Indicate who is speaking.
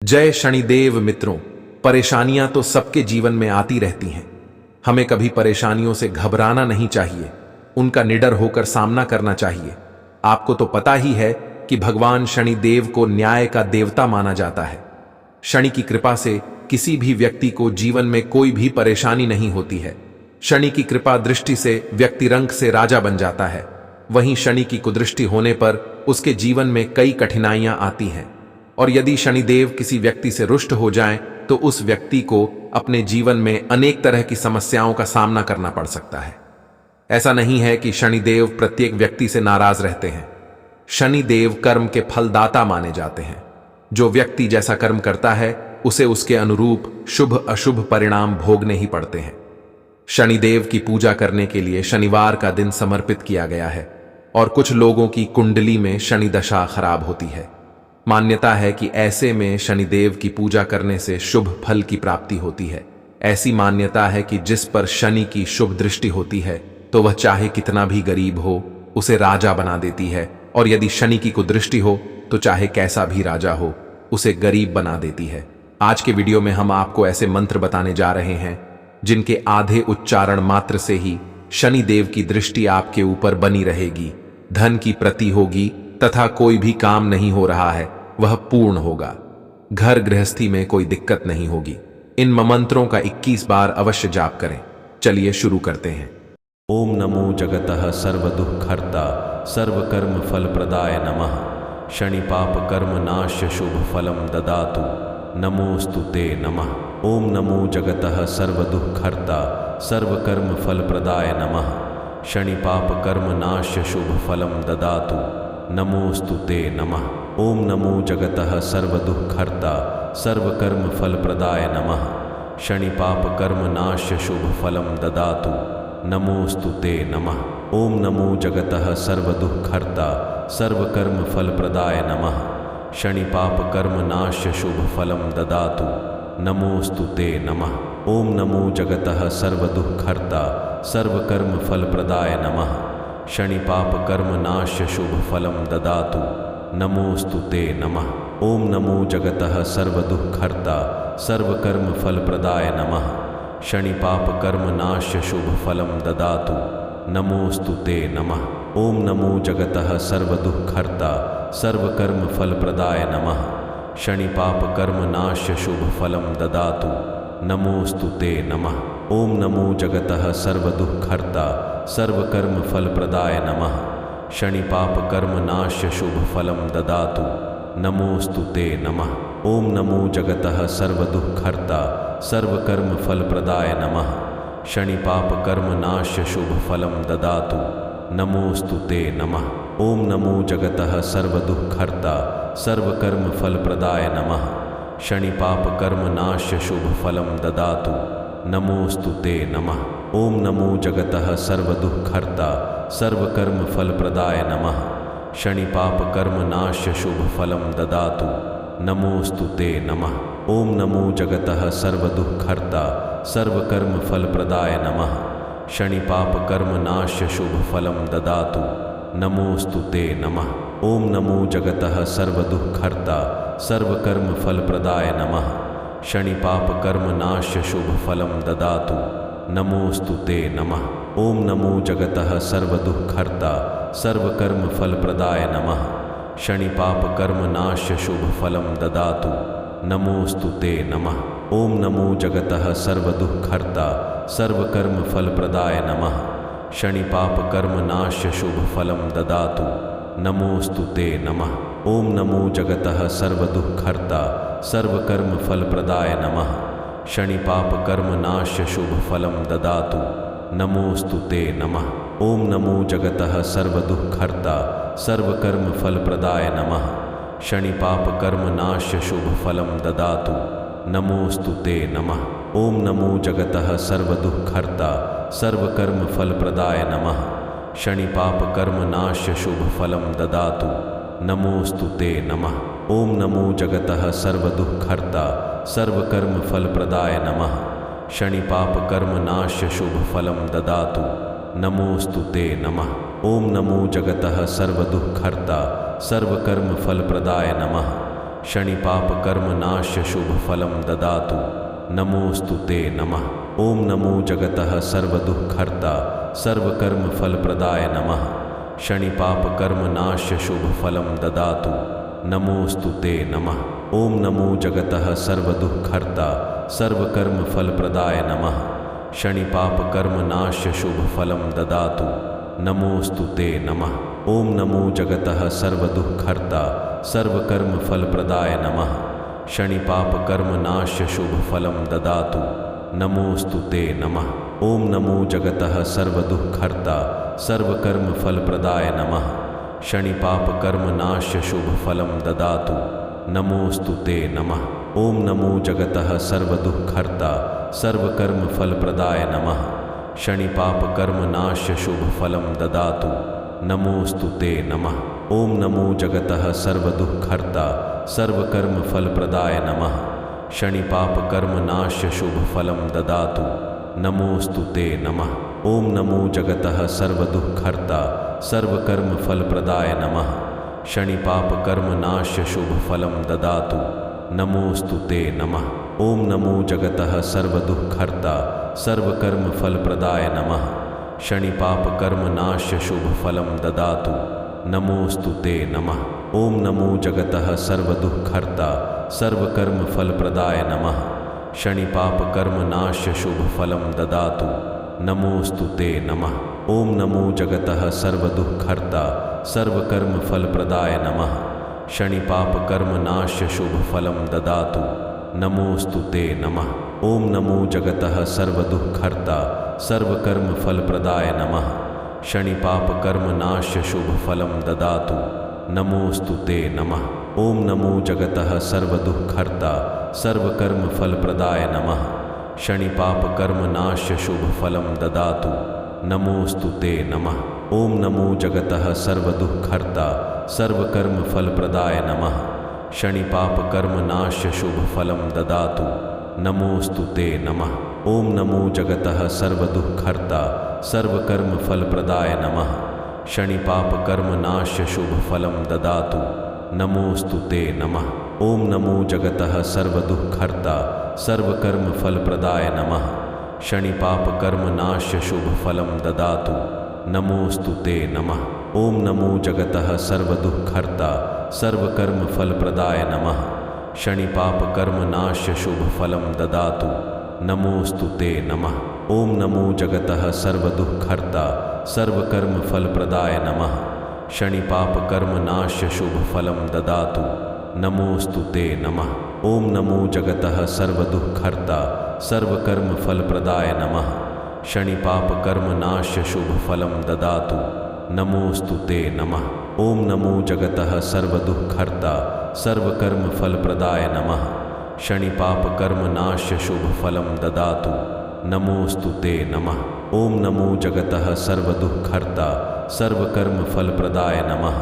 Speaker 1: जय शनिदेव मित्रों। परेशानियां तो सबके जीवन में आती रहती हैं। हमें कभी परेशानियों से घबराना नहीं चाहिए, उनका निडर होकर सामना करना चाहिए। आपको तो पता ही है कि भगवान शनिदेव को न्याय का देवता माना जाता है। शनि की कृपा से किसी भी व्यक्ति को जीवन में कोई भी परेशानी नहीं होती है। शनि की कृपा दृष्टि से व्यक्ति रंग से राजा बन जाता है। वहीं शनि की कुदृष्टि होने पर उसके जीवन में कई कठिनाइयां आती हैं, और यदि शनिदेव किसी व्यक्ति से रुष्ट हो जाएं तो उस व्यक्ति को अपने जीवन में अनेक तरह की समस्याओं का सामना करना पड़ सकता है। ऐसा नहीं है कि शनिदेव प्रत्येक व्यक्ति से नाराज रहते हैं। शनिदेव कर्म के फलदाता माने जाते हैं। जो व्यक्ति जैसा कर्म करता है उसे उसके अनुरूप शुभ अशुभ परिणाम भोगने ही पड़ते हैं। शनिदेव की पूजा करने के लिए शनिवार का दिन समर्पित किया गया है, और कुछ लोगों की कुंडली में शनि दशा खराब होती है। मान्यता है कि ऐसे में शनिदेव की पूजा करने से शुभ फल की प्राप्ति होती है। ऐसी मान्यता है कि जिस पर शनि की शुभ दृष्टि होती है तो वह चाहे कितना भी गरीब हो उसे राजा बना देती है, और यदि शनि की कुदृष्टि हो तो चाहे कैसा भी राजा हो उसे गरीब बना देती है। आज के वीडियो में हम आपको ऐसे मंत्र बताने जा रहे हैं जिनके आधे उच्चारण मात्र से ही शनिदेव की दृष्टि आपके ऊपर बनी रहेगी, धन की प्रति होगी तथा कोई भी काम नहीं हो रहा है वह पूर्ण होगा। घर गृहस्थी में कोई दिक्कत नहीं होगी। इन मंत्रों का 21 बार अवश्य जाप करें। चलिए शुरू करते हैं।
Speaker 2: ओम नमो जगतः सर्वदुःखहर्ता सर्वकर्म फल प्रदाय नमः। शनि पाप कर्म नाश्य शुभ फलम ददातु नमोस्तु ते नमः। ओम नमो जगतः सर्वदुःखहर्ता सर्वकर्म फल प्रदाय नमः। शनि पाप कर्म नाश्य शुभ फलम ददातु नमोस्तु ते नमः। ओम नमो जगतः सर्वदुःखहर्ता सर्वकर्म फल प्रदाय नमः। शनि पाप कर्म नाश्य शुभ फलम ददातु नमोस्तु ते नमः। ओम नमो जगतः सर्वदुःखहर्ता सर्वकर्म फल प्रदाय नमः। शनि पाप कर्म नाश्य शुभ फलम ददातु नमोस्तु ते नमः। ओम नमो जगतः सर्वदुःखहर्ता सर्वकर्म फल प्रदाय नमः। शनि पाप कर्म नाश्य शुभ फलम ददातु नमोस्तु ते नमः। ओम नमो जगतः सर्वदुःखहर्ता सर्वकर्म फल प्रदाय नमः। शनि पाप कर्म नाश्य शुभ फलम ददातु नमोस्तु ते नमः। ओम नमो जगतः सर्वदुःखहर्ता सर्वकर्म फल प्रदाय नमः। शनि पाप कर्म नाश्य शुभ फलम ददातु नमोस्तु ते नमः। ओम नमो जगतः सर्वदुःखहर्ता सर्वकर्म फल प्रदाय नमः। शनि पाप कर्म नाश्य शुभ फलम ददातु नमोस्तु ते नमः। ओम नमो जगतः सर्वदुःखहर्ता सर्वकर्म फल प्रदाय नमः। शनि पाप कर्म नाश्य शुभ फलम ददातु नमोस्तु ते नमः। ओम नमो जगतः सर्वदुःखहर्ता सर्वकर्म फल प्रदाय नमः। शनि पाप कर्म नाश्य शुभ फलम ददातु नमोस्तु ते नमः। ओम नमो जगतः सर्वदुःखहर्ता सर्वकर्म फल प्रदाय नमः। शनि पाप कर्म नाश्य शुभ फलम ददातु नमोस्तु ते नमः। ओम नमो जगतः सर्वदुःखहर्ता सर्वकर्म फल प्रदाय नमः। शनि पाप कर्म नाश्य शुभ फलम ददातु नमोस्तु ते नमः। ओम नमो जगतः सर्वदुःखहर्ता सर्वकर्म फल प्रदाय नमः। शनि पाप कर्म नाश्य शुभ फलम ददातु नमोस्तु ते नमः। ओम नमो जगतः सर्वदुःखहर्ता सर्वकर्म फल प्रदाय नमः। शनि पाप कर्म नाश्य शुभ फलम ददातु नमोस्तु ते नमः। ओम नमो जगतः सर्वदुःखहर्ता सर्वकर्म फल प्रदाय नमः। शनि पाप कर्म नाश्य शुभ फलम ददातु नमोस्तु ते नमः। ओम नमो जगतः सर्वदुःखहर्ता सर्वकर्म फल प्रदाय नमः। शनि पाप कर्म नाश्य शुभ फलम ददातु नमोस्तु ते नमः। ओम नमो जगतः सर्वदुःखहर्ता सर्वकर्म फल प्रदाय नमः। शनि पाप कर्म नाश्य शुभ फलम ददातु नमोस्तु ते नमः। ओम नमो जगतः सर्वदुःखहर्ता सर्वकर्म फल प्रदाय नमः। शनि पाप कर्म नाश्य शुभ फलम ददातु नमोस्तु ते नमः। ओम नमो जगतः सर्वदुःखहर्ता सर्वकर्म फल प्रदाय नमः। शनि पाप कर्म नाश्य शुभ फलम ददातु नमोस्तु ते नमः। ओम नमो जगतः सर्वदुःखहर्ता सर्वकर्म फल प्रदाय नमः। शनिपाप कर्मनाश्य शुभ फलम ददातु नमोस्तु ते नमः। ओम नमो जगतः सर्वदुःखहर्ता सर्वकर्मफलप्रदाय नमः। शनिपाप कर्मनाश्य शुभ फलम ददातु नमोस्तु ते नमः। ओम नमो जगतः सर्वदुःखहर्ता सर्वकर्मफलप्रदाय नमः। शनिपाप कर्मनाश्य शुभ फलम ददातु नमोस्तु ते नमः। ओम नमो जगतः सर्वदुःखहर्ता सर्वकर्मफलप्रदाय नमः। शनिपाप कर्मनाश्य शुभ फलम ददातु नमोस्तु ते नमः। ओम नमो जगतः सर्वदुःखहर्ता सर्वकर्मफलप्रदाय नमः। शनिपाप कर्मनाश्य शुभ फलम ददातु नमोस्तु ते नमः। ओम नमो जगतः सर्वदुःखहर्ता सर्वकर्मफलप्रदाय नमः। शनिपाप कर्मनाश्य शुभ फलम ददातु नमोस्तु ते नमः। ओम नमो जगतः सर्वदुःखहर्ता सर्वकर्मफलप्रदाय नमः। शनिपाप कर्मनाश्य शुभ फलम ददातु नमोस्तु ते नमः। ओम नमो जगतः सर्वदुःखहर्ता सर्वकर्मफलप्रदाय नमः। शनिपाप कर्मनाश्य शुभ फलम ददातु नमोस्तु ते नमः। ओम नमो जगतः सर्वदुःखहर्ता सर्वकर्मफलप्रदाय नमः। शनिपाप कर्मनाश्य शुभ फलम ददातु नमोस्तु ते नमः। ओम नमो जगतः सर्वदुःखहर्ता सर्वकर्मफलप्रदाय नमः। शनिपाप कर्मनाश्य शुभ फलम ददातु नमोस्तु ते नमः। ओम नमो जगतः सर्वदुःखहर्ता सर्वकर्मफलप्रदाय नमः। शनिपाप कर्मनाश्य शुभ फलम ददातु नमोस्तु ते नमः। ओम नमो जगतः सर्वदुःखहर्ता सर्वकर्मफलप्रदाय नमः। शनिपाप कर्मनाश्य शुभ फलम ददातु नमोस्तु ते नमः। ओम नमो जगतः सर्वदुःखहर्ता सर्वकर्मफलप्रदाय नमः। शनिपाप कर्मनाश्य शुभ फलम ददातु नमोस्तु ते नमः। ओम नमो जगतः सर्वदुःखहर्ता सर्वकर्मफलप्रदाय नमः। शनिपाप कर्मनाश्य शुभ फलम ददातु नमोस्तु ते नमः। ओम नमो जगतः सर्वदुःखहर्ता सर्वकर्मफलप्रदाय नमः। शनिपाप कर्मनाश्य शुभ फलम ददातु नमोस्तु ते नमः। ओम नमो जगतः सर्वदुःखहर्ता सर्वकर्मफलप्रदाय नमः। शनिपाप कर्मनाश्य शुभ फलम ददातु नमोस्तु ते नमः। ओम नमो जगतः सर्वदुःखहर्ता सर्वकर्मफलप्रदाय नमः। शनिपाप कर्मनाश्य शुभ फलम ददातु नमोस्तु ते नमः। ओम नमो जगतः सर्वदुःखहर्ता सर्वकर्मफलप्रदाय नमः। शनिपाप कर्मनाश्य शुभ फलम ददातु नमोस्तु ते नमः। ओम नमो जगतः सर्वदुःखहर्ता सर्वकर्मफलप्रदाय नमः। शनिपाप कर्मनाश्य शुभ फलम ददातु नमोस्तु ते नमः। ओम नमो जगतः सर्वदुःखहर्ता सर्वकर्मफलप्रदाय नमः। शनिपाप कर्मनाश्य शुभ फलम ददातु नमोस्तु ते नमः। ओम नमो जगतः सर्वदुःखहर्ता सर्वकर्मफलप्रदाय नमः।